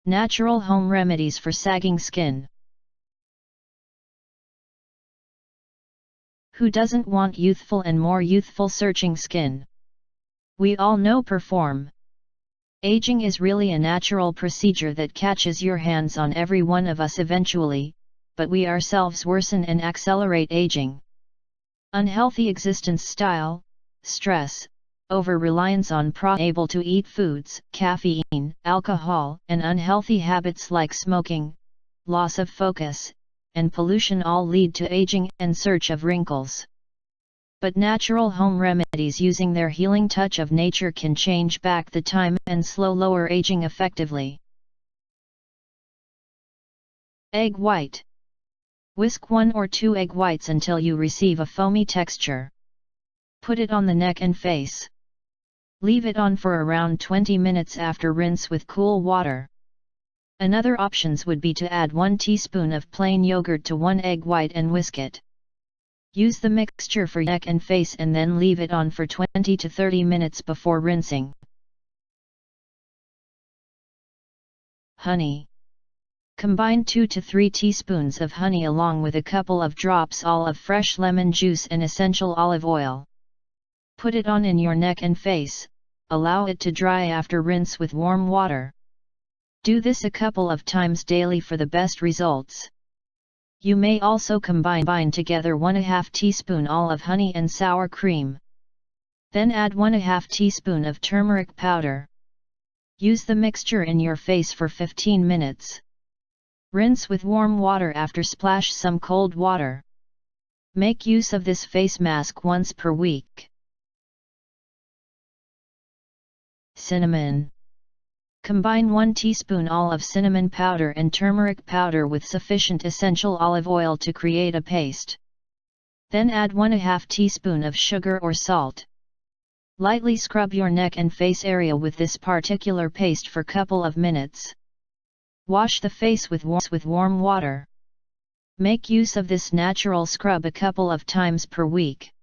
Natural home remedies for sagging skin. Who doesn't want youthful and more youthful searching skin? We all know perform. Aging is really a natural procedure that catches your hands on every one of us eventually, but we ourselves worsen and accelerate aging. Unhealthy existence style, stress, over-reliance on able-to-eat foods, caffeine, alcohol, and unhealthy habits like smoking, loss of focus, and pollution all lead to aging and search of wrinkles. But natural home remedies using their healing touch of nature can change back the time and lower aging effectively. Egg white. Whisk 1 or 2 egg whites until you receive a foamy texture. Put it on the neck and face. Leave it on for around 20 minutes after rinse with cool water. Another options would be to add 1 teaspoon of plain yogurt to 1 egg white and whisk it. Use the mixture for neck and face and then leave it on for 20 to 30 minutes before rinsing. Honey. Combine 2 to 3 teaspoons of honey along with a couple of drops of fresh lemon juice and essential olive oil. Put it on in your neck and face, allow it to dry after rinse with warm water. Do this a couple of times daily for the best results. You may also combine together 1/2 teaspoon of honey and sour cream. Then add 1/2 teaspoon of turmeric powder. Use the mixture in your face for 15 minutes. Rinse with warm water after splash some cold water. Make use of this face mask once per week. Cinnamon. Combine 1 teaspoon of cinnamon powder and turmeric powder with sufficient essential olive oil to create a paste. Then add 1/2 teaspoon of sugar or salt. Lightly scrub your neck and face area with this particular paste for couple of minutes. Wash the face with warm water. Make use of this natural scrub a couple of times per week.